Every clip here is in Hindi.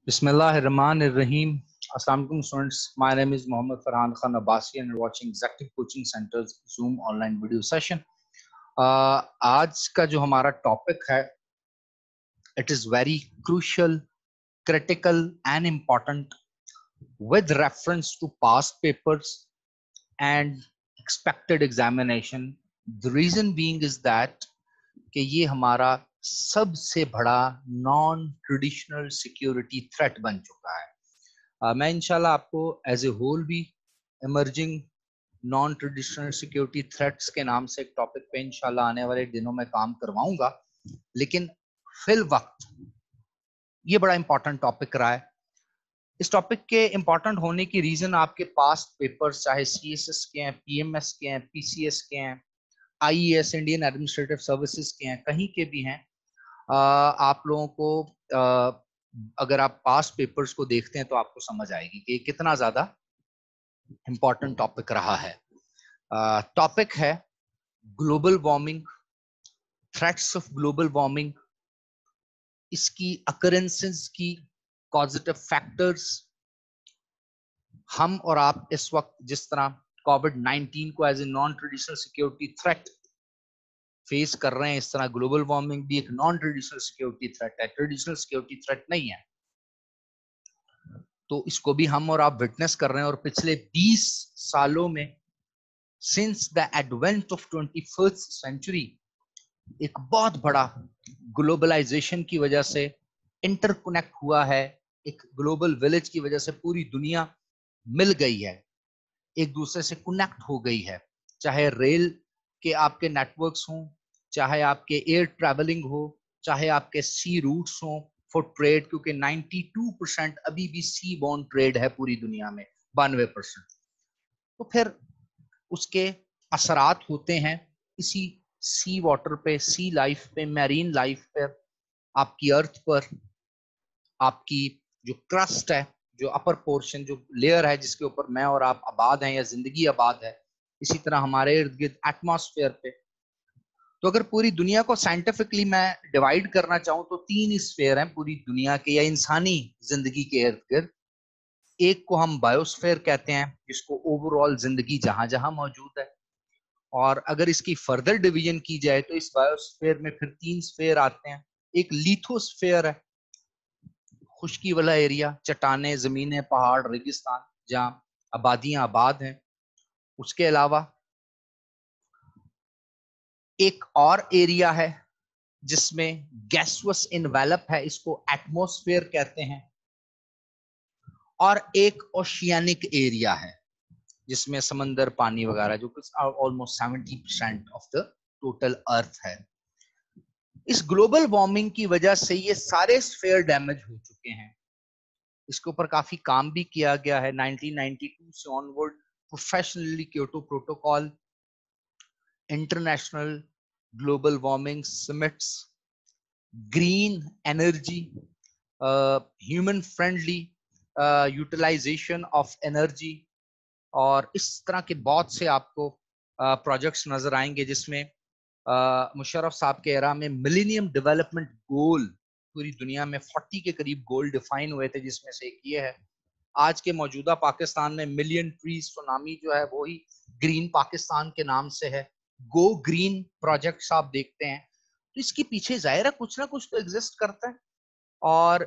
Bismillahirrahmanirrahim. Assalamu alaikum students. My name is Mohammed Farhan Khan Abbasi and you're watching Executive Coaching Center's Zoom online video session. आज का जो हमारा टॉपिक है, it is very crucial, critical and important with reference to past papers and expected examination. The reason being is that कि ये हमारा सबसे बड़ा नॉन ट्रेडिशनल सिक्योरिटी थ्रेट बन चुका है। मैं इंशाल्लाह आपको एज ए होल भी emerging non traditional security threats के नाम से एक टॉपिक पे इंशाल्लाह आने वाले दिनों में काम करवाऊंगा, लेकिन फिल वक्त ये बड़ा इंपॉर्टेंट टॉपिक रहा है। इस टॉपिक के इंपॉर्टेंट होने की रीजन आपके पास्ट पेपर्स चाहे CSS के हैं, PMS के हैं, PCS के हैं, IES इंडियन एडमिनिस्ट्रेटिव सर्विसेज के हैं, कहीं के भी हैं, आप लोगों को अगर आप पास्ट पेपर्स को देखते हैं तो आपको समझ आएगी कि कितना ज्यादा इंपॉर्टेंट टॉपिक रहा है। टॉपिक है global warming, threats of global warming, इसकी अकरेंसेस की कॉजेटिव फैक्टर्स। हम और आप इस वक्त जिस तरह कोविड-19 को as a non traditional security threat face कर रहे हैं, इस तरह ग्लोबल वार्मिंग भी एक नॉन ट्रेडिशनल सिक्योरिटी थ्रेट है, ट्रेडिशनल सिक्योरिटी थ्रेट नहीं है। तो इसको भी हम और आप विटनेस कर रहे हैं। और पिछले 20 सालों में since the advent of 21st century एक बहुत बड़ा ग्लोबलाइजेशन की वजह से इंटरकनेक्ट हुआ है, एक ग्लोबल विलेज की वजह से पूरी दुनिया मिल गई है, एक दूसरे से कनेक्ट हो गई है। चाहे रेल के आपके नेटवर्क्स हों, चाहे आपके एयर ट्रैवलिंग हो, चाहे आपके सी रूट्स हों फॉर ट्रेड, क्योंकि 92% अभी भी सी बॉर्न ट्रेड है पूरी दुनिया में, 92%। तो फिर उसके असरात होते हैं इसी सी वाटर पे, सी लाइफ पे, मैरीन लाइफ पे, आपकी अर्थ पर, आपकी जो क्रस्ट है, जो अपर पोर्शन, जो लेयर है जिसके ऊपर मैं और आप आबाद हैं या जिंदगी आबाद है, इसी तरह हमारे इर्द गिर्द एटमॉस्फेयर पे। तो अगर पूरी दुनिया को साइंटिफिकली मैं डिवाइड करना चाहूं तो 3 स्फीयर हैं पूरी दुनिया के या इंसानी जिंदगी के इर्द गिर्द। एक को हम बायोस्फीयर कहते हैं, जिसको ओवरऑल जिंदगी जहां जहां मौजूद है। और अगर इसकी फर्दर डिवीजन की जाए तो इस बायोस्फीयर में फिर 3 स्फीयर आते हैं। एक लिथोस्फीयर है, खुश्की वाला एरिया, चट्टाने, जमीनें, पहाड़, रेगिस्तान, जहां आबादियां आबाद हैं। उसके अलावा एक और एरिया है जिसमें गैसवस इनवेलप है, इसको एटमॉस्फेयर कहते हैं। और एक ओशियानिक एरिया है जिसमें समंदर, पानी वगैरह, जो कुछ ऑलमोस्ट 70% ऑफ द टोटल अर्थ है। इस ग्लोबल वार्मिंग की वजह से ये सारे स्फीयर डैमेज हो चुके हैं। इसके ऊपर काफी काम भी किया गया है। 1992 से onward professionally Kyoto protocol, international global warming summits, green energy, human friendly utilisation of energy, और इस तरह के बहुत से आपको प्रोजेक्ट्स नजर आएंगे जिसमें मुशर्रफ साहब के एरा में मिलेनियम डेवलपमेंट गोल, पूरी दुनिया में 40 के करीब गोल डिफाइन हुए थे, जिसमें से एक ये है। आज के मौजूदा पाकिस्तान में मिलियन ट्रीज सुनामी जो है वो ही ग्रीन पाकिस्तान के नाम से है। गो ग्रीन प्रोजेक्ट्स आप देखते हैं, तो इसके पीछे जाहिर है कुछ ना कुछ तो एग्जिस्ट करता है। और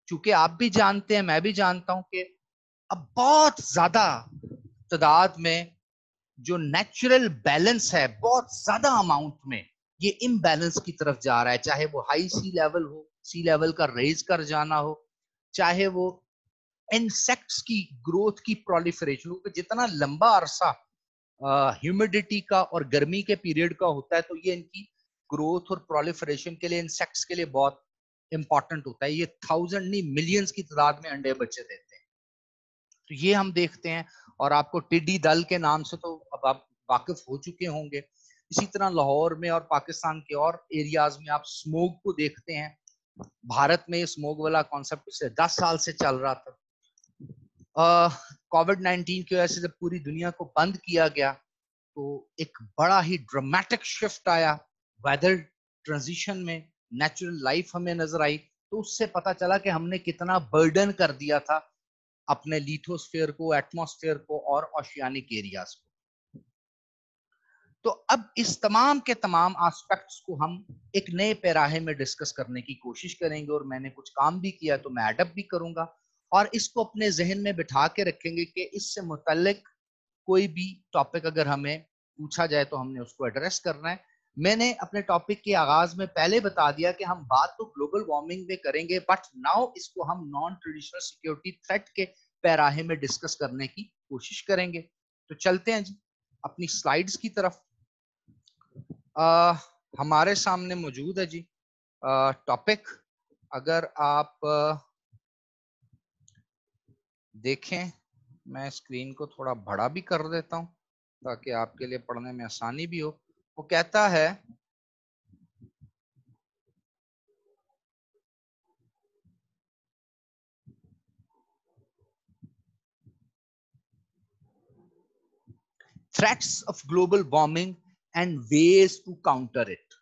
चूंकि आप भी जानते हैं, मैं भी जानता हूं कि अब बहुत ज्यादा तादाद में जो नेचुरल बैलेंस है, बहुत ज्यादा अमाउंट में ये इम्बैलेंस की तरफ जा रहा है। चाहे वो हाई सी लेवल हो, सी लेवल का रेज कर जाना हो, चाहे वो इंसेक्ट्स की ग्रोथ की प्रोलिफरेशन हो। जितना लंबा अरसा ह्यूमिडिटी का और गर्मी के पीरियड का होता है, तो ये इनकी ग्रोथ और प्रोलिफरेशन के लिए, इंसेक्ट्स के लिए बहुत इंपॉर्टेंट होता है। ये 1000 नहीं, मिलियंस की तादाद में अंडे बच्चे देते हैं। तो ये हम देखते हैं। और आपको टिड्डी दल के नाम से तो अब आप वाकिफ हो चुके होंगे। इसी तरह लाहौर में और पाकिस्तान के और एरियाज में आप स्मोक को देखते हैं। भारत में स्मोक वाला कॉन्सेप्ट पिछले 10 साल से चल रहा था। कोविड-19 की वजह से जब पूरी दुनिया को बंद किया गया तो एक बड़ा ही ड्रामेटिक शिफ्ट आया वेदर ट्रांजिशन में, नेचुरल लाइफ हमें नजर आई। तो उससे पता चला कि हमने कितना बर्डन कर दिया था अपने लिथोस्फीयर को, एटमॉस्फेयर को और ओशियानिक एरियाज को। तो अब इस तमाम के तमाम एस्पेक्ट्स को हम एक नए पैराहे में डिस्कस करने की कोशिश करेंगे, और मैंने कुछ काम भी किया तो मैं एडअप भी करूंगा, और इसको अपने जहन में बिठा के रखेंगे कि इससे मुतल्लिक कोई भी टॉपिक अगर हमें पूछा जाए तो हमने उसको एड्रेस करना है। मैंने अपने टॉपिक के आगाज में पहले बता दिया कि हम बात तो ग्लोबल वार्मिंग में करेंगे, बट नाउ इसको हम नॉन ट्रेडिशनल सिक्योरिटी थ्रेट के पैराहे में डिस्कस करने की कोशिश करेंगे। तो चलते हैं जी अपनी स्लाइड्स की तरफ। हमारे सामने मौजूद है जी टॉपिक। अगर आप देखें, मैं स्क्रीन को थोड़ा बड़ा भी कर देता हूं ताकि आपके लिए पढ़ने में आसानी भी हो। वो कहता है threats of global warming and ways to counter it.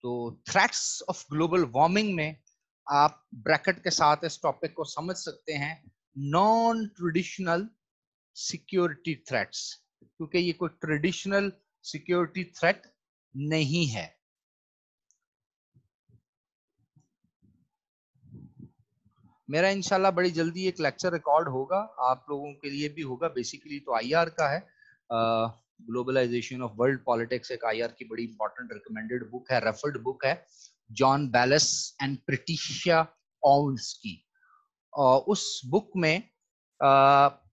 तो थ्रेट्स ऑफ ग्लोबल वार्मिंग में आप ब्रैकेट के साथ इस टॉपिक को समझ सकते हैं नॉन ट्रेडिशनल सिक्योरिटी थ्रेट्स, क्योंकि ये कोई ट्रेडिशनल सिक्योरिटी थ्रेट नहीं है। मेरा इंशाल्लाह बड़ी जल्दी एक लेक्चर रिकॉर्ड होगा, आप लोगों के लिए भी होगा। बेसिकली तो आईआर का है, ग्लोबलाइजेशन ऑफ वर्ल्ड पॉलिटिक्स, एक आईआर की बड़ी इंपॉर्टेंट रिकमेंडेड बुक है, रेफर्ड बुक है, John Baylis and Patricia Owens की। उस बुक में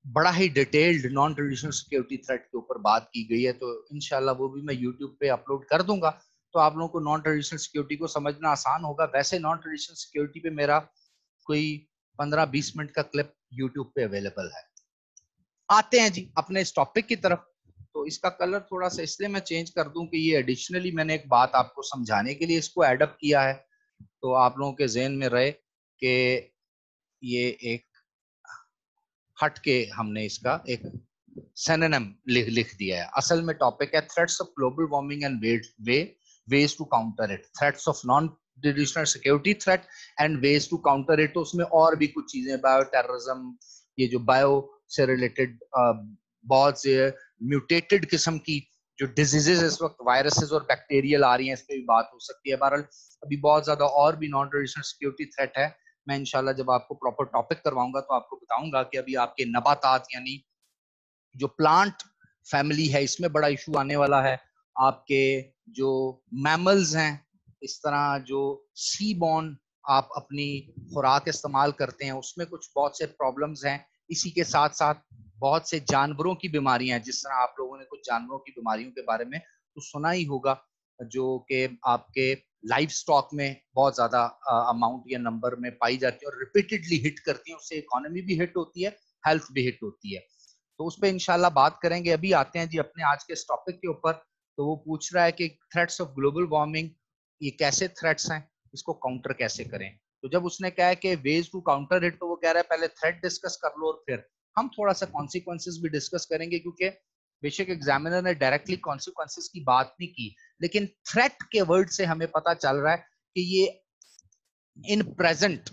बड़ा ही detailed non traditional security threat के ऊपर बात की गई है। तो इंशाल्लाह वो भी मैं यूट्यूब पे अपलोड कर दूंगा, तो आप लोगों को नॉन ट्रेडिशनल सिक्योरिटी को समझना आसान होगा। वैसे नॉन ट्रेडिशनल सिक्योरिटी पे मेरा कोई 15-20 मिनट का क्लिप यूट्यूब पे अवेलेबल है। आते हैं जी अपने इस टॉपिक की तरफ। तो इसका कलर थोड़ा सा इसलिए मैं चेंज कर दूं कि ये एडिशनली मैंने एक बात आपको समझाने के लिए इसको एडअप किया है, तो आप लोगों के जहन में रहे कि ये एक हट के हमने इसका एक सिनोनिम लिख दिया है। असल में टॉपिक है threats of global warming and ways to counter it, threats of non traditional security threat and ways to counter it. तो उसमें और भी कुछ चीजें, बायो टेररिज्म, ये जो बायो से रिलेटेड बहुत से म्यूटेटेड किस्म की जो डिजीजेस इस वक्त वायरसेस और बैक्टीरियल आ रही हैं, इस पर भी बात हो सकती है। बहरहाल अभी बहुत ज्यादा और भी नॉन ट्रेडिशनल सिक्योरिटी थ्रेट है। मैं इंशाल्लाह जब आपको प्रॉपर टॉपिक करवाऊंगा तो आपको बताऊंगा कि अभी आपके नबातात यानी जो प्लांट फैमिली है इसमें बड़ा इशू आने वाला है। आपके जो मैमल्स हैं, इस तरह जो सी बॉर्न आप अपनी खुराक इस्तेमाल करते हैं उसमें कुछ बहुत से प्रॉब्लम्स हैं। इसी के साथ साथ बहुत से जानवरों की बीमारियां हैं, जिस तरह आप लोगों ने कुछ जानवरों की बीमारियों के बारे में तो सुना ही होगा, जो कि आपके लाइफ स्टॉक में बहुत ज्यादा अमाउंट या नंबर में पाई जाती है और रिपीटेडली हिट करती है। उससे इकोनॉमी भी हिट होती है, हेल्थ भी हिट होती है। तो उस पर इंशाल्लाह बात करेंगे। अभी आते हैं जी अपने आज के इस टॉपिक के ऊपर। तो वो पूछ रहा है कि थ्रेट्स ऑफ ग्लोबल वार्मिंग, ये कैसे थ्रेट्स हैं, इसको काउंटर कैसे करें। तो जब उसने कहा है कि वेज टू काउंटर इट, तो वो कह रहा है पहले थ्रेट डिस्कस कर लो और फिर हम थोड़ा सा कॉन्सिक्वेंसेस भी डिस्कस करेंगे, क्योंकि बेशक एग्जामिनर ने डायरेक्टली कॉन्सिक्वेंसेस की बात नहीं की, लेकिन थ्रेट के वर्ड से हमें पता चल रहा है कि ये इन प्रेजेंट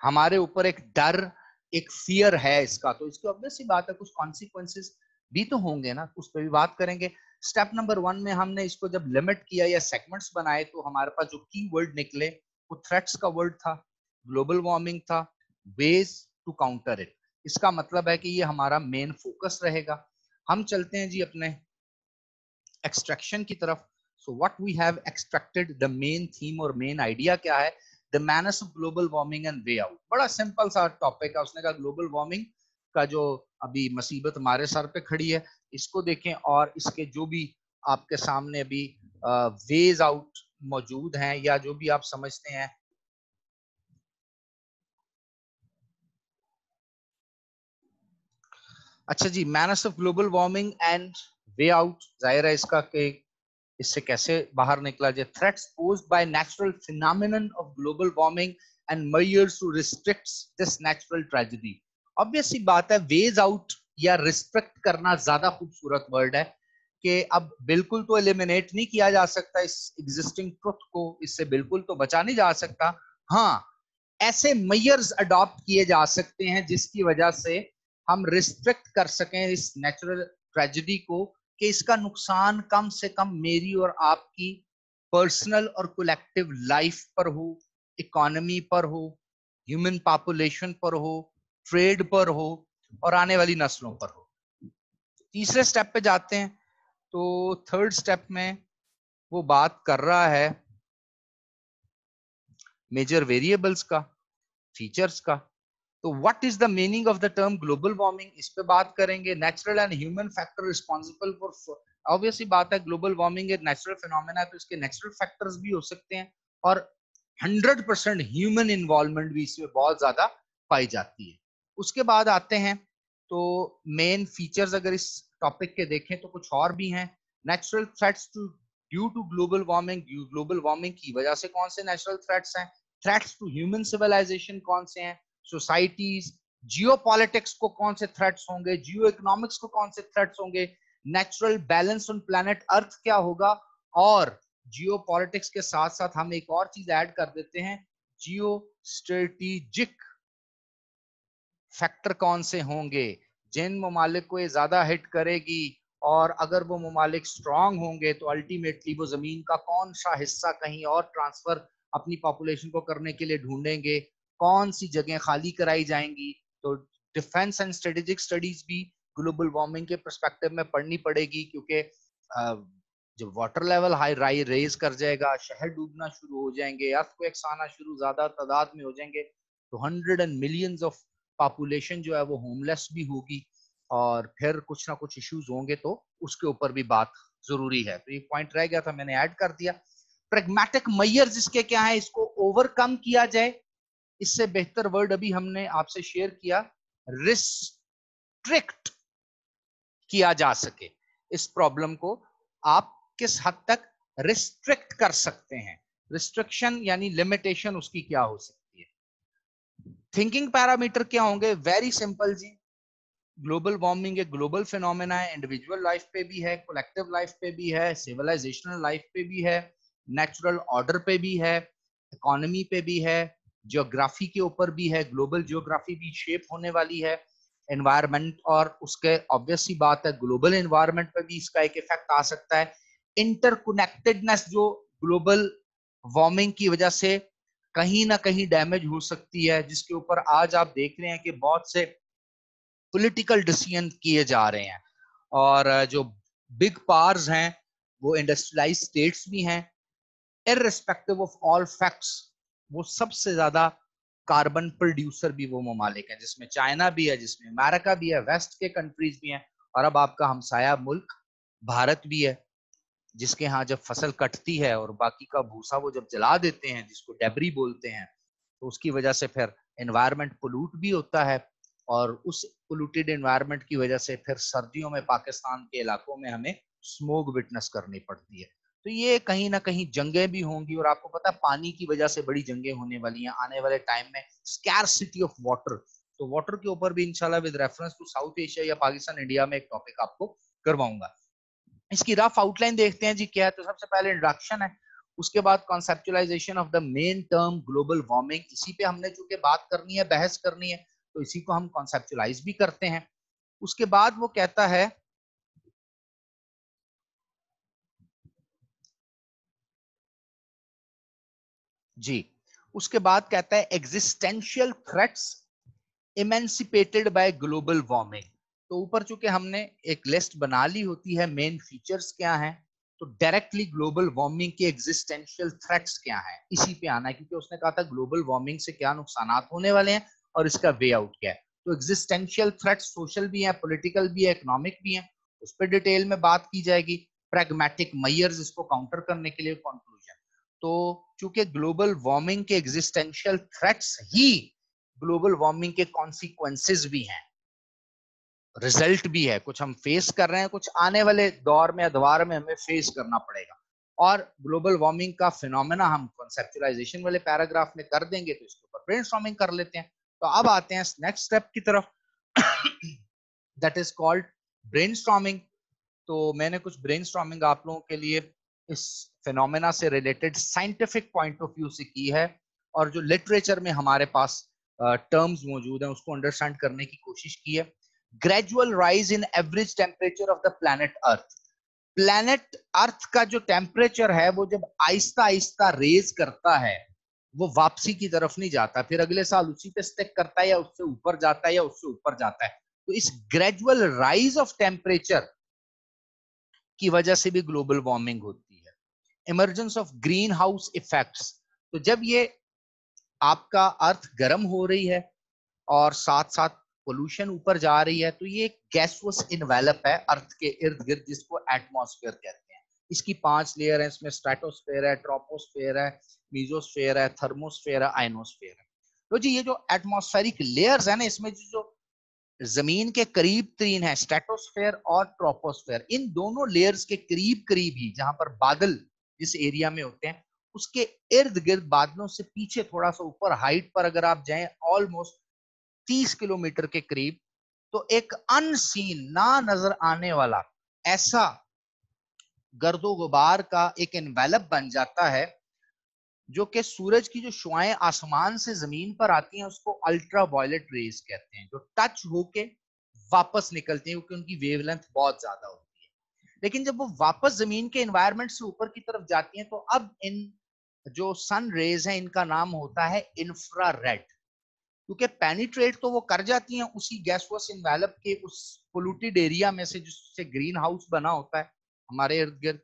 हमारे ऊपर एक डर, एक फियर है इसका। तो इसकी ऑब्वियस सी बात है कुछ कॉन्सिक्वेंसेस भी तो होंगे ना, उस पर भी बात करेंगे। स्टेप नंबर 1 में हमने इसको जब लिमिट किया या सेगमेंट्स बनाए तो हमारे पास जो की वर्ड निकले वो थ्रेट्स का वर्ड था, ग्लोबल वार्मिंग था, वेज टू काउंटर इट। इसका मतलब है कि ये हमारा मेन फोकस रहेगा। हम चलते हैं जी अपने एक्सट्रैक्शन की तरफ। So what we have extracted, the main theme और मेन आइडिया क्या है, the manners of global warming and way out. बड़ा सिंपल सा टॉपिक है। उसने कहा ग्लोबल वार्मिंग का जो अभी मुसीबत हमारे सर पे खड़ी है इसको देखें, और इसके जो भी आपके सामने अभी वेज आउट मौजूद हैं या जो भी आप समझते हैं। अच्छा जी, manners of global warming and way out, जाहिर है इसका कि इससे कैसे बाहर निकला जाए। Threats posed by natural phenomenon of global warming and measures to restrict this natural tragedy. Obvious सी बात है, वेज आउट या रिस्ट्रिक्ट करना ज्यादा खूबसूरत वर्ड है कि अब बिल्कुल तो एलिमिनेट नहीं किया जा सकता इस एग्जिस्टिंग ट्रुथ को, इससे बिल्कुल तो बचा नहीं जा सकता। हाँ, ऐसे मेजर्स अडॉप्ट किए जा सकते हैं जिसकी वजह से हम रिस्ट्रिक्ट कर सकें इस नेचुरल ट्रेजेडी को, कि इसका नुकसान कम से कम मेरी और आपकी पर्सनल और कलेक्टिव लाइफ पर हो, इकोनॉमी पर हो, ह्यूमन पॉपुलेशन पर हो, ट्रेड पर हो और आने वाली नस्लों पर हो। तीसरे स्टेप पे जाते हैं। तो थर्ड स्टेप में वो बात कर रहा है मेजर वेरिएबल्स का, फीचर्स का। तो what is the meaning of the term global warming, इस पे बात करेंगे। Natural and human factor responsible for, obviously बात है ग्लोबल वार्मिंग एक नेचुरल फिनोमेना है, तो इसके नेचुरल फैक्टर्स भी हो सकते हैं और 100% ह्यूमन इन्वॉल्वमेंट भी इसमें बहुत ज्यादा पाई जाती है। उसके बाद आते हैं तो मेन फीचर्स अगर इस टॉपिक के देखें तो कुछ और भी हैं। Natural threats to due to global warming, global warming की वजह से कौन से नेचुरल थ्रेट्स हैं। थ्रेट्स टू ह्यूमन सिविलाइजेशन कौन से हैं, सोसाइटीज, जियोपॉलिटिक्स को कौन से थ्रेट्स होंगे, जियो इकोनॉमिक्स को कौन से थ्रेट्स होंगे, natural balance on planet earth क्या होगा, और जियोपॉलिटिक्स के साथ साथ हम एक और चीज ऐड कर देते हैं, जियो स्ट्रेटेजिक फैक्टर कौन से होंगे जिन ममालिक को ये ज्यादा हिट करेगी, और अगर वो ममालिक स्ट्रांग होंगे तो अल्टीमेटली वो जमीन का कौन सा हिस्सा कहीं और ट्रांसफर अपनी पॉपुलेशन को करने के लिए ढूंढेंगे, कौन सी जगह खाली कराई जाएंगी। तो डिफेंस एंड स्ट्रेटेजिक स्टडीज भी ग्लोबल वार्मिंग के पर्सपेक्टिव में पढ़नी पड़ेगी, क्योंकि जब वाटर लेवल हाई रेज कर जाएगा, शहर डूबना शुरू हो जाएंगे, अर्थक्वेक्स आना शुरू ज्यादा तादाद में हो जाएंगे, तो 100 एंड मिलियंस ऑफ पॉपुलेशन जो है वो होमलेस भी होगी और फिर कुछ ना कुछ इश्यूज होंगे, तो उसके ऊपर भी बात जरूरी है। तो ये पॉइंट रह गया था, मैंने ऐड कर दिया। प्रैग्मेटिक मेजर्स इसके क्या है, इसको ओवरकम किया जाए, इससे बेहतर वर्ड अभी हमने आपसे शेयर किया, रिस्ट्रिक्ट किया जा सके। इस प्रॉब्लम को आप किस हद तक रिस्ट्रिक्ट कर सकते हैं, रिस्ट्रिक्शन यानी लिमिटेशन उसकी क्या हो सकती है। थिंकिंग पैरामीटर क्या होंगे, वेरी सिंपल जी। ग्लोबल वार्मिंग एक ग्लोबल फिनोमेना है, इंडिविजुअल लाइफ पे भी है, कलेक्टिव लाइफ पे भी है, सिविलाइजेशनल लाइफ पे भी है, नेचुरल ऑर्डर पे भी है, इकोनॉमी पे भी है, जियोग्राफी के ऊपर भी है, ग्लोबल जियोग्राफी भी शेप होने वाली है, एनवायरनमेंट और उसके ऑब्वियस सी बात है ग्लोबल एनवायरनमेंट पे भी इसका एक इफेक्ट आ सकता है। इंटरकनेक्टेडनेस जो ग्लोबल वार्मिंग की वजह से कहीं ना कहीं डैमेज हो सकती है, जिसके ऊपर आज आप देख रहे हैं कि बहुत से पॉलिटिकल डिसीजन किए जा रहे हैं, और जो बिग पावर्स हैं वो इंडस्ट्रियलाइज स्टेट्स भी हैं, इररिस्पेक्टिव ऑफ ऑल फैक्ट्स वो सबसे ज्यादा कार्बन प्रोड्यूसर भी वो ममालिक हैं, जिसमें चाइना भी है, जिसमें अमेरिका भी है, वेस्ट के कंट्रीज भी हैं, और अब आपका हमसाया मुल्क भारत भी है, जिसके यहाँ जब फसल कटती है और बाकी का भूसा वो जब जला देते हैं, जिसको डेबरी बोलते हैं, तो उसकी वजह से फिर एनवायरनमेंट पोल्यूट भी होता है, और उस पोल्यूटेड एनवायरनमेंट की वजह से फिर सर्दियों में पाकिस्तान के इलाकों में हमें स्मोक विटनेस करनी पड़ती है। तो ये कहीं ना कहीं जंगें भी होंगी, और आपको पता है पानी की वजह से बड़ी जंगें होने वाली हैं आने वाले टाइम में, स्कैरसिटी ऑफ वाटर। तो वाटर के ऊपर भी इंशाल्लाह with reference to South Asia या पाकिस्तान इंडिया में एक टॉपिक आपको करवाऊंगा। इसकी रफ आउटलाइन देखते हैं जी क्या है। तो सबसे पहले इंट्रोडक्शन है, उसके बाद conceptualisation of the main term global warming, इसी पे हमने चूंकि बात करनी है, बहस करनी है, तो इसी को हम कॉन्सेप्चुलाइज भी करते हैं। उसके बाद वो कहता है जी, उसके बाद कहता है existential threats emancipated by global warming. तो ऊपर चूंकि हमने एक लिस्ट बना ली होती है मेन फीचर्स क्या हैं, तो डायरेक्टली ग्लोबल वार्मिंग के एग्जिस्टेंशियल थ्रेट्स क्या हैं इसी पे आना है, क्योंकि उसने कहा था ग्लोबल वार्मिंग से क्या नुकसान होने वाले हैं और इसका वे आउट क्या है। तो एग्जिस्टेंशियल थ्रेट्स सोशल भी है, पॉलिटिकल भी है, इकोनॉमिक भी है, उस पर डिटेल में बात की जाएगी। प्रैग्मेटिक मेजर्स इसको काउंटर करने के लिए, कंक्लूजन। तो चूंकि ग्लोबल वार्मिंग के एग्जिस्टेंशियल थ्रेट्स ही ग्लोबल वार्मिंग के कॉन्सिक्वेंसेस भी हैं, रिजल्ट भी है, कुछ हम फेस कर रहे हैं, कुछ आने वाले दौर में अदवार में हमें फेस करना पड़ेगा। और ग्लोबल वार्मिंग का फिनोमेना हम कॉन्सेप्चुलाइजेशन वाले पैराग्राफ में कर देंगे, तो इसके ऊपर ब्रेनस्टॉर्मिंग कर लेते हैं। तो अब आते हैं नेक्स्ट स्टेप की तरफ, दैट इज कॉल्ड ब्रेनस्टॉर्मिंग। तो मैंने कुछ ब्रेनस्टॉर्मिंग आप लोगों के लिए इस फिनोमेना से related scientific point of view से की है, और जो लिटरेचर में हमारे पास टर्म्स मौजूद हैं उसको अंडरस्टैंड करने की कोशिश की है। Gradual rise in average temperature of the planet Earth. Planet Earth का जो टेम्परेचर है वो जब आहिस्ता आहिस्ता रेज करता है, वो वापसी की तरफ नहीं जाता, फिर अगले साल उसी पे स्टिक करता है या उससे ऊपर जाता है या उससे ऊपर जाता है। तो इस ग्रेजुअल राइज ऑफ टेम्परेचर की वजह से भी ग्लोबल वार्मिंग होती है। Emergence of green house effects, तो जब ये आपका अर्थ गर्म हो रही है और साथ साथ पोल्यूशन ऊपर जा रही है, तो ये एक गैसवस इन्वेलप है अर्थ के इर्द गिर्द, जिसको एटमॉस्फेयर कहते हैं। इसकी 5 लेयर है, इसमें स्ट्रेटोस्फेयर है, ट्रोपोस्फेयर है, मीजोस्फेयर है, थर्मोस्फेयर है, आयनोस्फेयर है। तो जी ये जो एटमॉस्फेरिक लेयर्स है ना, इसमें जो जमीन के करीब 3 है, स्ट्रेटोस्फेयर और ट्रोपोस्फेयर, इन दोनों लेयर्स के करीब करीब ही जहां पर बादल जिस एरिया में होते हैं उसके इर्द गिर्द, बादलों से पीछे थोड़ा सा ऊपर हाइट पर अगर आप जाएं ऑलमोस्ट 30 किलोमीटर के करीब, तो एक अनसीन, ना नजर आने वाला ऐसा गर्दो गुबार का एक एनवेलप बन जाता है, जो कि सूरज की जो शुआएं आसमान से जमीन पर आती हैं उसको अल्ट्रा वायलेट रेज कहते हैं, जो टच होके वापस निकलती हैं क्योंकि उनकी वेवलेंथ बहुत ज्यादा होती है। लेकिन जब वो वापस जमीन के एनवायरनमेंट से ऊपर की तरफ जाती हैं, तो अब इन जो सन रेज हैं इनका नाम होता है इंफ्रारेड, क्योंकि पेनिट्रेट तो वो कर जाती हैं उसी गैसवस इन्वेलप के उस पोल्यूटेड एरिया में से जिससे ग्रीन हाउस बना होता है हमारे इर्द गिर्द,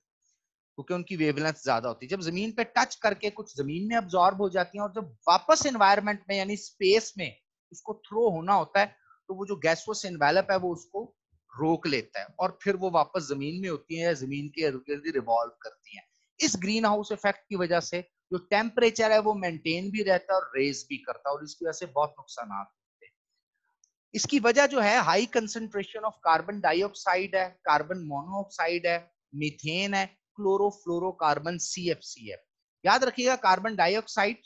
क्योंकि उनकी वेवलेंथ ज्यादा होती है। जब जमीन पे टच करके कुछ जमीन में अब्सॉर्ब हो जाती हैं और जब वापस एनवायरनमेंट में यानी स्पेस में उसको थ्रो होना होता है, तो वो जो गैसवस एनवेलप है वो उसको रोक लेता है और फिर वो वापस जमीन में होती है या जमीन के इर्द गिर्द रिवॉल्व करती हैं। इस ग्रीन हाउस इफेक्ट की वजह से जो टेम्परेचर है वो मेंटेन भी रहता है और रेज भी करता है, और इसकी वजह से बहुत नुकसान होते हैं। इसकी वजह जो है high concentration of carbon dioxide है, कार्बन मोनोऑक्साइड है, मीथेन है, क्लोरोफ्लोरोकार्बन CFC है। याद रखिएगा कार्बन डाइऑक्साइड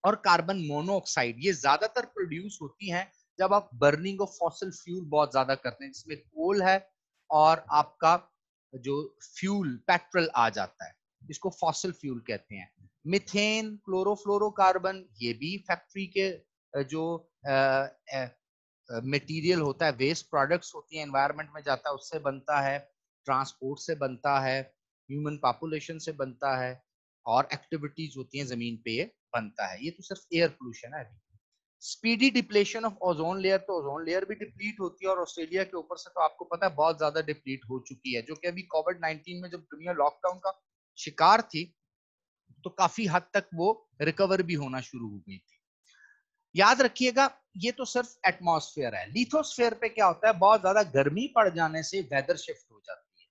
और कार्बन मोनोऑक्साइड ये ज्यादातर प्रोड्यूस होती हैं जब आप बर्निंग ऑफ फॉसिल फ्यूल बहुत ज्यादा करते हैं, जिसमें कोल है और आपका जो फ्यूल पेट्रोल आ जाता है, इसको फॉसिल फ्यूल कहते हैं। मिथेन, क्लोरोफ्लोरोकार्बन, ये भी फैक्ट्री के जो मटेरियल होता है, वेस्ट प्रोडक्ट्स होती हैं, एनवायरनमेंट में जाता है, उससे बनता है, ट्रांसपोर्ट से बनता है, ह्यूमन पॉपुलेशन से बनता है, और एक्टिविटीज होती हैं जमीन पे ये बनता है। ये तो सिर्फ एयर पोल्यूशन है। Speedy depletion of ozone layer, तो ओजोन लेयर भी डिप्लीट होती है और ऑस्ट्रेलिया के ऊपर से तो आपको पता है बहुत ज्यादा डिप्लीट हो चुकी है, जो कि अभी कोविड-19 में जब दुनिया लॉकडाउन का शिकार थी तो काफी हद तक वो रिकवर भी होना शुरू हो गई थी। याद रखिएगा ये तो सिर्फ एटमॉस्फेयर है। लिथोस्फेयर पे क्या होता है, बहुत ज्यादा गर्मी पड़ जाने से वेदर शिफ्ट हो जाती है,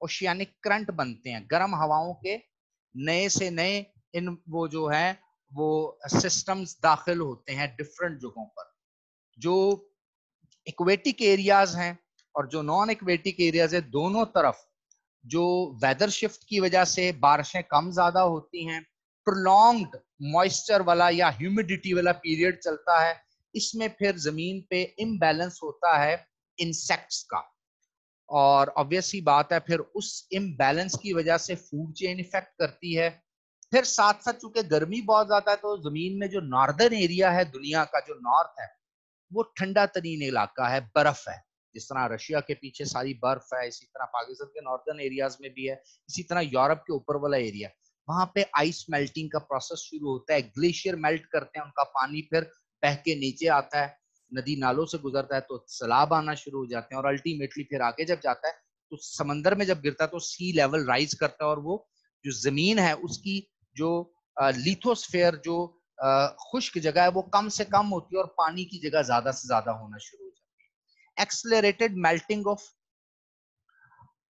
ओशियानिक करंट बनते हैं, गर्म हवाओं के नए से नए इन वो जो है वो सिस्टम्स दाखिल होते हैं डिफरेंट जगहों पर। जो इक्वेटिक एरियाज हैं और जो नॉन इक्वेटिक एरियाज है, दोनों तरफ जो वेदर शिफ्ट की वजह से बारिशें कम ज्यादा होती हैं, प्रोलॉन्ग्ड मॉइस्चर वाला या ह्यूमिडिटी वाला पीरियड चलता है, इसमें फिर जमीन पे इम्बैलेंस होता है इंसेक्ट्स का, और ऑब्वियस ही बात है फिर उस इम्बैलेंस की वजह से फूड चेन इफेक्ट करती है। फिर साथ साथ चूंकि गर्मी बहुत ज्यादा है, तो जमीन में जो नॉर्दर्न एरिया है, दुनिया का जो नॉर्थ है, वो ठंडा तरीन इलाका है, बर्फ है। जिस तरह रशिया के पीछे सारी बर्फ है, इसी तरह पाकिस्तान के नॉर्दर्न एरियाज में भी है, इसी तरह यूरोप के ऊपर वाला एरिया, वहां पे आइस मेल्टिंग का प्रोसेस शुरू होता है, ग्लेशियर मेल्ट करते हैं, उनका पानी फिर बह के नीचे आता है, नदी नालों से गुजरता है तो सैलाब आना शुरू हो जाते हैं, और अल्टीमेटली फिर आगे जब जाता है तो समंदर में जब गिरता है तो सी लेवल राइज करता है, और वो जो जमीन है उसकी जो लिथोस्फेयर जो खुश्क जगह है वो कम से कम होती है और पानी की जगह ज्यादा से ज्यादा होना शुरू हो जाती है। Accelerated melting of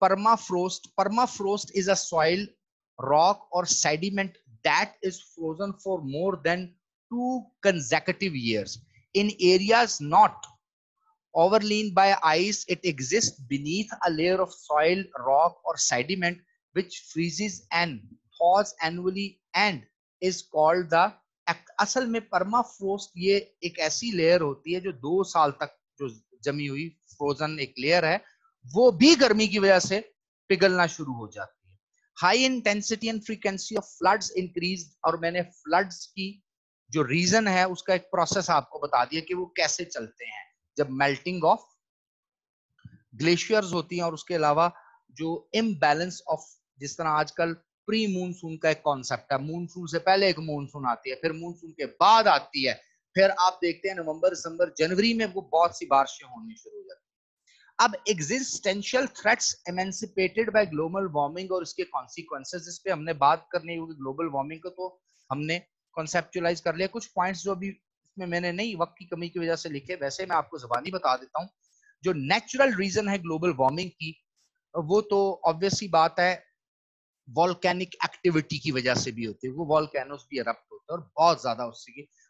permafrost. Permafrost is a soil, rock, or sediment that is frozen for more than 2 consecutive years. In areas not overlain by ice, it exists beneath a layer of soil, rock, or sediment which freezes and thaws annually and is called the असल में परमाफ्रोस्ट ये एक ऐसी लेयर होती है जो 2 साल तक जो जमी हुई फ्रोजन एक लेयर है, वो भी गर्मी की वजह से पिघलना शुरू हो जाती है। High intensity and frequency of floods increase, और मैंने फ्लड्स की जो रीजन है उसका एक प्रोसेस आपको बता दिया कि वो कैसे चलते हैं। जब मेल्टिंग ऑफ ग्लेशियर्स होती हैं, और उसके अलावा जो इम्बैलेंस ऑफ, जिस तरह आजकल प्री मूनसून का एक कॉन्सेप्ट है, मूनसून से पहले एक मूनसून आती है, फिर मूनसून के बाद आती है, फिर आप देखते हैं नवंबर दिसंबर जनवरी में वो बहुत सी बारिशें होनी शुरू हो जाती है। अब existential threats emancipated by global warming और इसके कॉन्सिक्वेंसेस, इस पे हमने बात करनी होगी। ग्लोबल वार्मिंग को तो हमने कॉन्सेप्चुअलाइज कर लिया। कुछ पॉइंट्स जो अभी इसमें मैंने नहीं, वक्त की कमी की वजह से लिखे, वैसे मैं आपको जुबानी बता देता हूँ। जो नेचुरल रीजन है ग्लोबल वार्मिंग की, वो तो ऑब्वियस सी बात है, वॉल्केनिक एक्टिविटी की वजह से भी होती है। वो वॉल्केनोस भी इरप्ट होते हैं और बहुत ज्यादा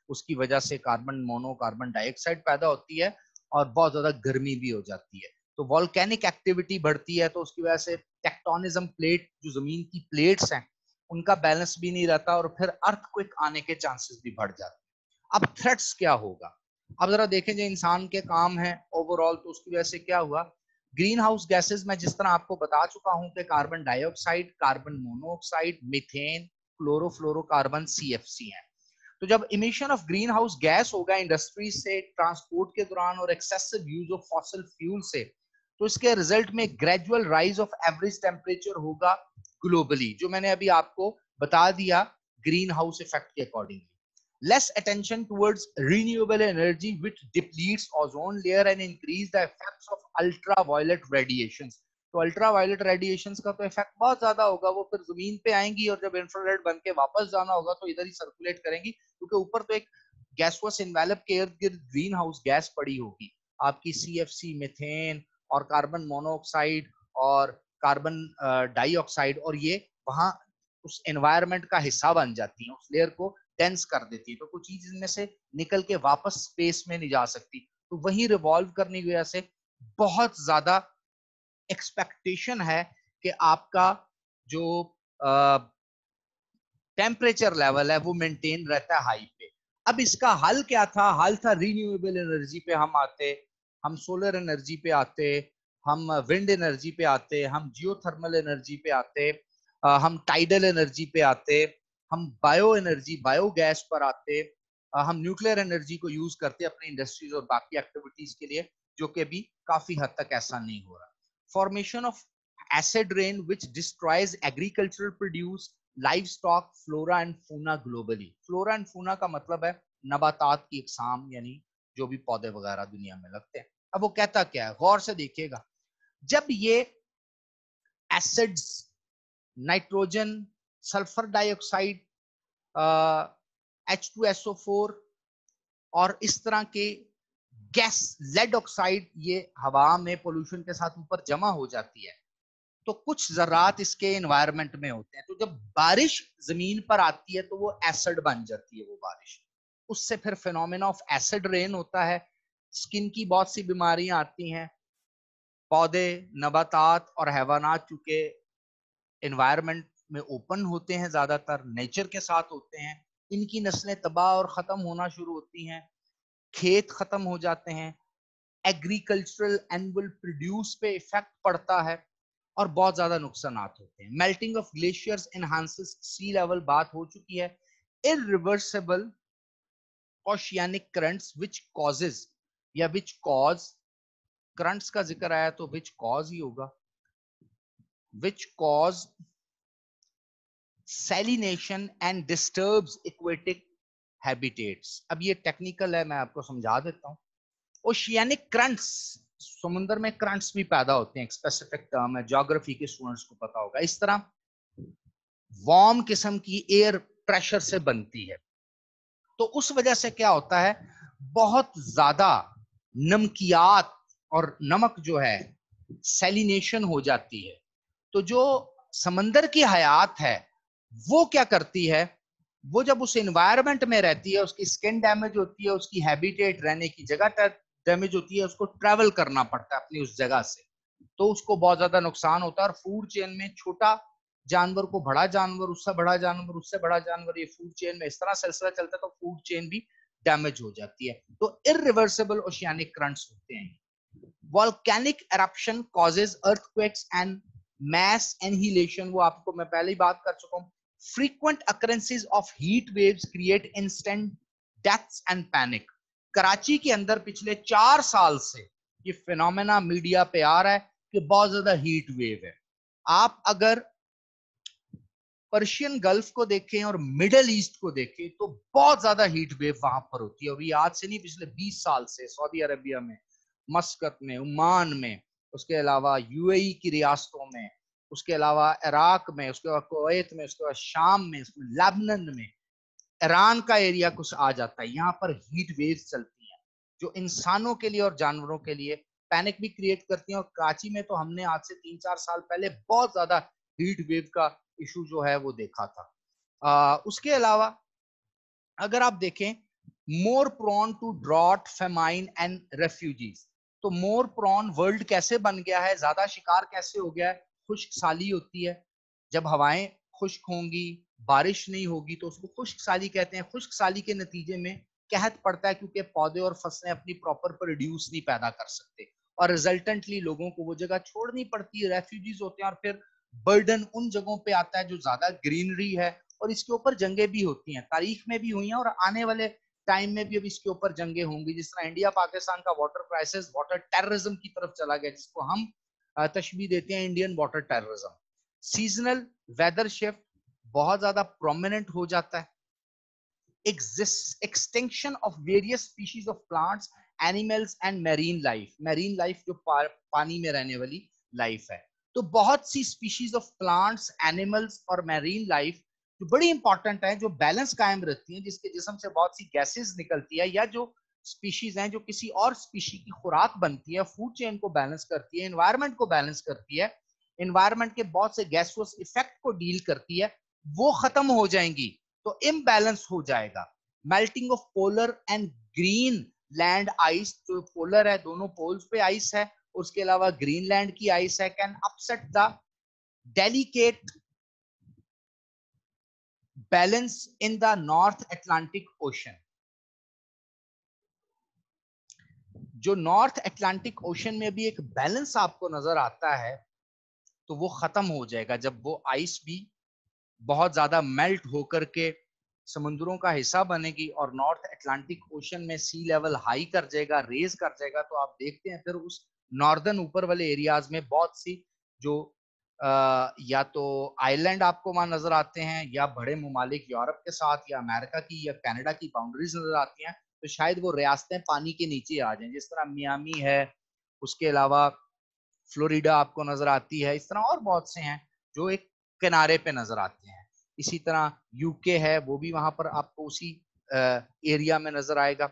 उसकी वजह से कार्बन डाइऑक्साइड पैदा होती है और बहुत ज्यादा गर्मी भी हो जाती है। तो वॉल्केनिक एक्टिविटी बढ़ती है तो उसकी वजह से टेक्टोनिज्म, प्लेट जो जमीन की प्लेट्स हैं उनका बैलेंस भी नहीं रहता और फिर अर्थक्वेक आने के चांसेस भी बढ़ जाते हैं। अब थ्रेट्स क्या होगा, अब जरा देखें जो इंसान के काम है ओवरऑल, तो उसकी वजह से क्या हुआ। ग्रीन हाउस गैसेज में जिस तरह आपको बता चुका हूं कि carbon dioxide, carbon monoxide, methane, chlorofluorocarbon, CFC है। तो जब emission of green house gas होगा इंडस्ट्री से, ट्रांसपोर्ट के दौरान और excessive use of fossil fuel से, तो इसके रिजल्ट में gradual rise of average temperature होगा ग्लोबली, जो मैंने अभी आपको बता दिया ग्रीन हाउस इफेक्ट के accordingly. Less attention towards renewable energy which depletes ozone layer and increase the effects of ultraviolet radiations। तो अल्ट्रावायलेट रेडिएशंस का तो इफेक्ट बहुत ज्यादा होगा, वो फिर जमीन पे आएंगी और जब इंफ्रारेड बन के वापस जाना होगा तो इधर ही सर्कुलेट करेंगी, क्योंकि ऊपर तो एक गैसवस इन्वेलप के इर्द गिर्द ग्रीन हाउस गैस पड़ी होगी, आपकी सीएफसी, मीथेन और कार्बन मोनोऑक्साइड और कार्बन डाइऑक्साइड, और ये वहां उस एनवायरमेंट का हिस्सा बन जाती है, उस लेयर को डेंस कर देती है, तो कुछ चीज इनमें से निकल के वापस स्पेस में नहीं जा सकती, तो वही रिवॉल्व करने की वजह से बहुत ज्यादा एक्सपेक्टेशन है कि आपका जो टेम्परेचर लेवल है वो मेंटेन रहता है हाई पे। अब इसका हल क्या था, हल था रीन्यूएबल एनर्जी पे हम आते, हम सोलर एनर्जी पे आते, हम विंड एनर्जी पे आते, हम जियोथर्मल एनर्जी पे आते, हम टाइडल एनर्जी पे आते, हम बायो एनर्जी, बायोगैस पर आते, हम न्यूक्लियर एनर्जी को यूज करते अपनी इंडस्ट्रीज और बाकी एक्टिविटीज के लिए, जो कि अभी काफी हद तक ऐसा नहीं हो रहा। Formation of acid rain which destroys agricultural produce, live stock, flora and fauna globally. Flora and fauna का मतलब है नबातात की इकसाम, यानी जो भी पौधे वगैरह दुनिया में लगते हैं। अब वो कहता क्या है, गौर से देखिएगा, जब ये acids, nitrogen, sulphur dioxide, H2SO4 और इस तरह के गैस, लेड ऑक्साइड, ये हवा में पोल्यूशन के साथ ऊपर जमा हो जाती है, तो कुछ जरात इसके एनवायरनमेंट में होते हैं, तो जब बारिश जमीन पर आती है तो वो एसिड बन जाती है वो बारिश, उससे फिर फिनोमेना ऑफ एसिड रेन होता है। स्किन की बहुत सी बीमारियां आती हैं, पौधे, नबातात और हैवानात चूंकि एनवायरनमेंट में ओपन होते हैं, ज्यादातर नेचर के साथ होते हैं, इनकी नस्लें तबाह और खत्म होना शुरू होती हैं, खेत खत्म हो जाते हैं, एग्रीकल्चरल एनुअल प्रोड्यूस पे इफेक्ट पड़ता है और बहुत ज्यादा नुकसान होते हैं। Melting of glaciers enhances sea level, बात हो चुकी है। Irreversible oceanic currents which causes, या विच कॉज, करंट्स का जिक्र आया तो विच कॉज ही होगा, which cause salination and disturbs aquatic habitats. अब ये टेक्निकल है, मैं आपको समझा देता हूं। ओशियानिक करंट्स, समुद्र में करंट्स भी पैदा होते हैं, एक स्पेसिफिक टर्म है, ज्योग्राफी के स्टूडेंट्स को पता होगा। इस तरह वार्म किस्म की एयर प्रेशर से बनती है, तो उस वजह से क्या होता है, बहुत ज्यादा नमकियात और नमक जो है सैलिनेशन हो जाती है, तो जो समंदर की हयात है वो क्या करती है, वो जब उस एनवायरनमेंट में रहती है, उसकी स्किन डैमेज होती है, उसकी हैबिटेट, रहने की जगह डैमेज होती है, उसको ट्रेवल करना पड़ता है अपनी उस जगह से, तो उसको बहुत ज्यादा नुकसान होता है। और फूड चेन में छोटा जानवर को बड़ा जानवर, उससे बड़ा जानवर, उससे बड़ा जानवर, ये फूड चेन में इस तरह सिलसिला चलता है, तो फूड चेन भी डैमेज हो जाती है। तो इरिवर्सिबल ओशियानिक करंट्स होते हैं। Volcanic eruption causes earthquakes and mass annihilation, वो आपको मैं पहले ही बात कर चुका हूँ. Frequent occurrences of heat waves create instant deaths and panic. Karachi के अंदर पिछले 4 साल से ये फिनोमेना मीडिया पे आ रहा है कि बहुत ज्यादा हीट वेव है. आप अगर पर्शियन गल्फ को देखें और मिडल ईस्ट को देखें तो बहुत ज्यादा हीट वेव वहां पर होती है. और ये आज से नहीं, पिछले 20 साल से सऊदी अरबिया में, मस्कत में, ओमान में, उसके अलावा यूएई की रियासतों में, उसके अलावा इराक में, उसके बाद कुवैत में, उसके बाद शाम में, उसमें लेबनान में, ईरान का एरिया कुछ आ जाता है. यहाँ पर हीट वेव चलती हैं जो इंसानों के लिए और जानवरों के लिए पैनिक भी क्रिएट करती हैं. और कराची में तो हमने आज से 3-4 साल पहले बहुत ज्यादा हीट वेव का इशू जो है वो देखा था. उसके अलावा अगर आप देखें, more prone to drought, famine and refugees. तो मोर प्रोन वर्ल्ड कैसे बन गया है, ज्यादा शिकार कैसे हो गया है? खुश्क साली होती है. जब हवाएं खुश्क होंगी, बारिश नहीं होगी, तो उसको खुश्क साली कहते हैं. खुश्क साली के नतीजे में कहत पड़ता है क्योंकि पौधे और फसलें अपनी प्रॉपर प्रोड्यूस नहीं पैदा कर सकते और रिजल्टेंटली लोगों को वो जगह छोड़नी पड़ती है. रेफ्यूजीज होते हैं और फिर बर्डन उन जगहों पे आता है जो ज्यादा ग्रीनरी है. और इसके ऊपर जंगें भी होती हैं, तारीख में भी हुई हैं और आने वाले टाइम में भी अब इसके ऊपर जंगें होंगी. जिस तरह इंडिया पाकिस्तान का वाटर क्राइसिस वाटर टेररिज्म की तरफ चला गया, जिसको हम तशबीह देते हैं Indian water terrorism. Seasonal weather shift बहुत ज्यादा प्रोमिनेंट हो जाता है. Extinction of various species of plants, animals and marine life. Marine life जो पानी में रहने वाली लाइफ है. तो बहुत सी स्पीशीज ऑफ प्लांट्स, एनिमल्स और मैरीन लाइफ जो बड़ी इंपॉर्टेंट है, जो बैलेंस कायम रखती है, जिसके जिस्म से बहुत सी गैसेस निकलती है, या जो स्पीशीज हैं जो किसी और स्पीशी की खुराक बनती है, फूड चेन को बैलेंस करती है, एनवायरनमेंट को बैलेंस करती है, एनवायरनमेंट के बहुत से गैसोस इफेक्ट को डील करती है, वो खत्म हो जाएंगी तो इम्बैलेंस हो जाएगा. Melting of polar and green land ice, जो पोलर है दोनों पोल्स पे आइस है, उसके अलावा ग्रीनलैंड की आइस है, can upset the delicate balance in the north Atlantic ocean. जो नॉर्थ अटलांटिक ओशन में भी एक बैलेंस आपको नजर आता है, तो वो खत्म हो जाएगा जब वो आइस भी बहुत ज्यादा मेल्ट होकर के समुद्रों का हिस्सा बनेगी और नॉर्थ अटलांटिक ओशन में सी लेवल हाई कर जाएगा, रेज कर जाएगा. तो आप देखते हैं फिर उस नॉर्दर्न ऊपर वाले एरियाज में बहुत सी जो या तो आइलैंड आपको वहां नजर आते हैं, या बड़े ममालिक यूरोप के साथ या अमेरिका की या कनाडा की बाउंड्रीज नजर आती हैं. तो शायद वो रियासतें पानी के नीचे आ जाएं, जिस तरह मियामी है, उसके अलावा फ्लोरिडा आपको नजर आती है. इस तरह और बहुत से हैं जो एक किनारे पे नजर आते हैं. इसी तरह यूके है, वो भी वहां पर आपको उसी एरिया में नजर आएगा.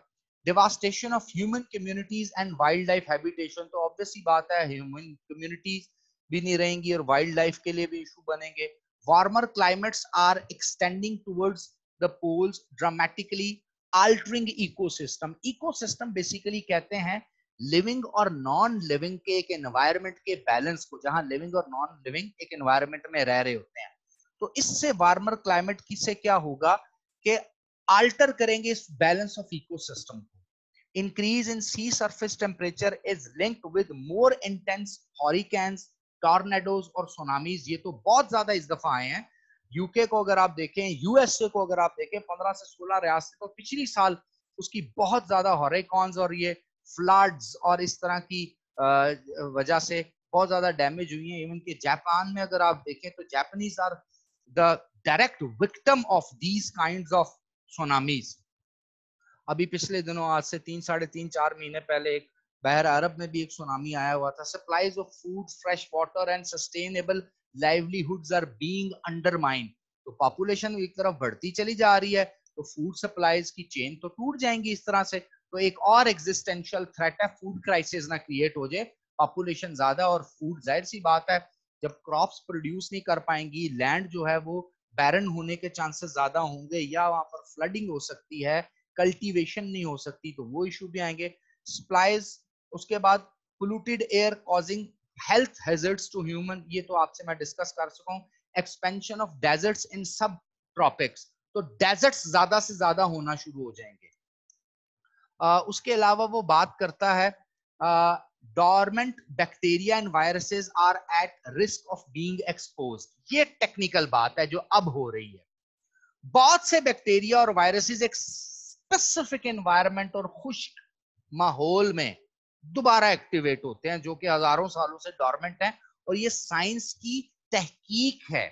Devastation of human communities and wild life habitation. तो ऑब्वियस ही बात है, ह्यूमन कम्युनिटीज भी नहीं रहेंगी और वाइल्ड लाइफ के लिए भी इशू बनेंगे. Warmer climates are extending towards the poles dramatically altering ecosystem. Ecosystem basically कहते हैं लिविंग और नॉन लिविंग के एक एनवायरनमेंट के बैलेंस को, जहां लिविंग और नॉन लिविंग एक एनवायरनमेंट में रह रहे होते हैं. तो इससे वार्मर क्लाइमेट की से क्या होगा कि अल्टर करेंगे इस बैलेंस ऑफ इकोसिस्टम को. Increase in sea surface temperature is linked with more intense hurricanes, tornadoes और सुनामीज. ये तो बहुत ज्यादा इस दफा आए हैं. यूके को अगर आप देखें, यूएसए को अगर आप देखें, 15 से 16 रियासतें तो पिछली साल उसकी बहुत ज्यादा हॉरिकेन्स और ये फ्लड्स और इस तरह की वजह से बहुत ज्यादा डैमेज हुई है. इवन के जापान में अगर आप देखें तो Japanese are the direct victim of these kinds of tsunamis. अभी पिछले दिनों, आज से 3-3.5-4 महीने पहले, एक बहर अरब में भी एक सुनामी आया हुआ था. Supplies of food, fresh water and sustainable livelihoods are being undermined. तो पॉपुलेशन एक तरफ बढ़ती चली जा रही है, तो फूड सप्लाईज की चेन तो टूट जाएंगी इस तरह से. तो एक और एग्जिस्टेंशियल थ्रेट है, फूड क्राइसिस ना क्रिएट हो जाए. पॉपुलेशन ज्यादा और फूड, जाहिर सी बात है जब क्रॉप्स प्रोड्यूस नहीं कर पाएंगी, लैंड जो है वो बैरन होने के चांसेस ज्यादा होंगे, या वहां पर फ्लडिंग हो सकती है, कल्टीवेशन नहीं हो सकती, तो वो इशू भी आएंगे. सप्लाईज, उसके बाद polluted air causing health hazards to human. ये तो आपसे मैं डिस्कस कर चुका हूं. एक्सपेंशन ऑफ डेजर्ट्स इन सब ट्रॉपिक्स. तो डेजर्ट्स ज्यादा से ज्यादा होना शुरू हो जाएंगे. उसके अलावा वो बात करता है dormant bacteria and viruses are at risk of being exposed. ये टेक्निकल बात है जो अब हो रही है। बहुत से बैक्टीरिया और वायरसेस एक स्पेसिफिक एनवायरनमेंट और खुश्क माहौल में दोबारा एक्टिवेट होते हैं, जो कि हजारों सालों से डॉर्मेंट हैं, और ये साइंस की तहकीक है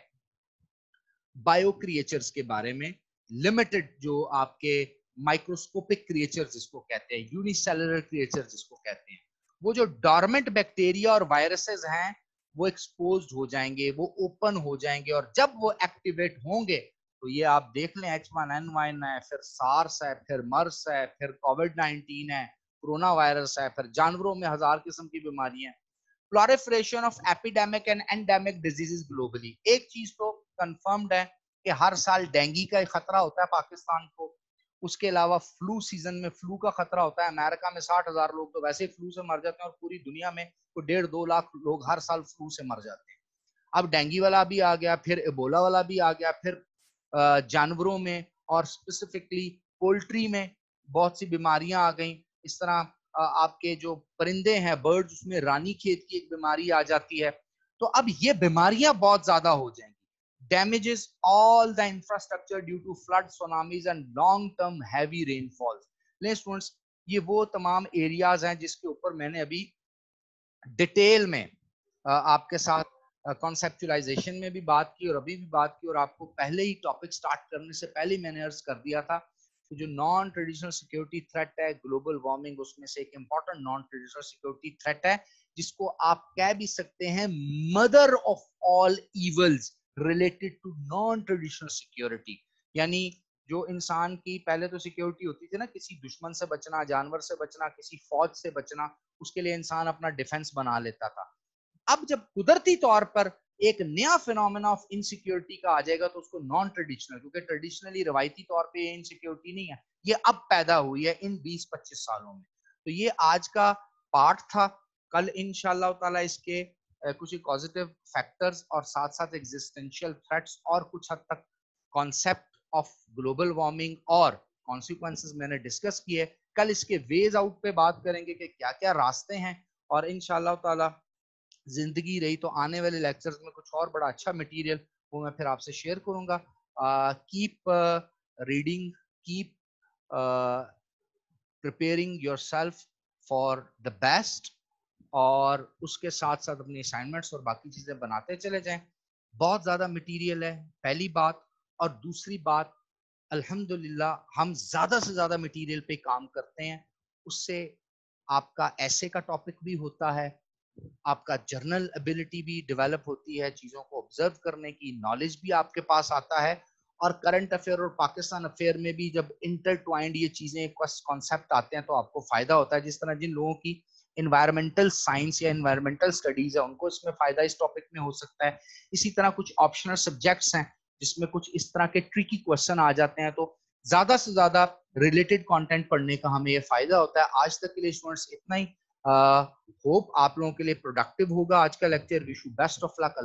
बायो क्रिएचर्स के बारे में। लिमिटेड जो आपके माइक्रोस्कोपिक क्रिएचर्स जिसको कहते हैं, यूनिसेलुलर क्रिएचर्स जिसको कहते हैं, वो जो डॉर्मेंट बैक्टीरिया और वायरसेस हैं वो एक्सपोज्ड हो जाएंगे, वो ओपन हो जाएंगे, और जब वो एक्टिवेट होंगे तो ये आप देख लें H1N1 है, फिर सार्स है, फिर मर्स है, फिर कोविड-19 है, कोरोना वायरस है, फिर जानवरों में हजार किस्म की बीमारियां हैं। Proliferation of epidemic and endemic diseases globally. एक चीज तो कंफर्म्ड है कि हर साल डेंगू का खतरा होता है पाकिस्तान को। उसके अलावा फ्लू सीजन में फ्लू का खतरा होता है। अमेरिका में 60,000 लोग तो वैसे ही फ्लू से मर जाते हैं, और पूरी दुनिया में तो 1.5-2 लाख लोग हर साल फ्लू से मर जाते हैं। अब डेंगू वाला भी आ गया, फिर एबोला वाला भी आ गया, फिर जानवरों में और स्पेसिफिकली पोल्ट्री में बहुत सी बीमारियां आ गई। इस तरह आपके जो परिंदे हैं, बर्ड्स, उसमें रानी खेत की एक बीमारी आ जाती है। तो अब ये बीमारियां बहुत ज्यादा हो जाएंगी। damages all the infrastructure due to flood, tsunamis and long term heavy rainfalls। ले स्टूडेंट्स, ये वो तमाम एरियाज हैं जिसके ऊपर मैंने अभी डिटेल में आपके साथ कॉन्सेप्चुलाइजेशन में भी बात की और अभी भी बात की, और आपको पहले ही टॉपिक स्टार्ट करने से पहले मैंने अर्ज कर दिया था कि जो नॉन ट्रेडिशनल सिक्योरिटी थ्रेट है ग्लोबल वार्मिंग, उसमें से एक important non traditional security threat है जिसको आप कह भी सकते हैं mother of all evils related to non traditional security. यानी जो इंसान की पहले तो सिक्योरिटी होती थी ना, किसी दुश्मन से बचना, जानवर से बचना, किसी फौज से बचना, उसके लिए इंसान अपना डिफेंस बना लेता था। अब जब कुदरती तौर पर एक नया फिनोमेना ऑफ इनसिक्योरिटी का आ जाएगा तो उसको नॉन ट्रेडिशनल, क्योंकि ट्रेडिशनली रवायती तौर पे ये इनसिक्योरिटी नहीं है, ये अब पैदा हुई है इन 20-25 सालों में। तो ये आज का पार्ट था। कल इंशाल्लाह ताला इसके कुछ पॉजिटिव फैक्टर्स और साथ साथ एग्जिस्टेंशियल थ्रेट्स और कुछ हद तक कॉन्सेप्ट ऑफ ग्लोबल वार्मिंग और कॉन्सिक्वेंसेस मैंने डिस्कस किए। कल इसके वेज आउट पे बात करेंगे कि क्या क्या रास्ते हैं, और इंशाल्लाह ताला जिंदगी रही तो आने वाले लेक्चर्स में कुछ और बड़ा अच्छा मटेरियल वो मैं फिर आपसे शेयर करूंगा। Keep reading, keep preparing yourself for the best, और उसके साथ साथ अपनी असाइनमेंट्स और बाकी चीजें बनाते चले जाएं। बहुत ज्यादा मटेरियल है, पहली बात। और दूसरी बात, अल्हम्दुलिल्लाह हम ज्यादा से ज्यादा मटेरियल पे काम करते हैं, उससे आपका ऐसे का टॉपिक भी होता है, आपका जर्नल एबिलिटी भी डेवलप होती है, चीजों को ऑब्जर्व करने की नॉलेज भी आपके पास आता है, और करंट अफेयर और पाकिस्तान अफेयर में भी जब इंटरट्वाइंड ये चीजें कॉन्सेप्ट आते हैं तो आपको फायदा होता है। जिस तरह जिन लोगों की इन्वायरमेंटल साइंस या इन्वायरमेंटल स्टडीज है उनको इसमें फायदा इस टॉपिक में हो सकता है। इसी तरह कुछ ऑप्शनल सब्जेक्ट्स हैं जिसमें कुछ इस तरह के ट्रिकी क्वेश्चन आ जाते हैं, तो ज्यादा से ज्यादा रिलेटेड कंटेंट पढ़ने का हमें ये फायदा होता है। आज तक के लिए स्टूडेंट्स इतना ही। होप आप लोगों के लिए प्रोडक्टिव होगा आज का lecture. Wish you best of luck.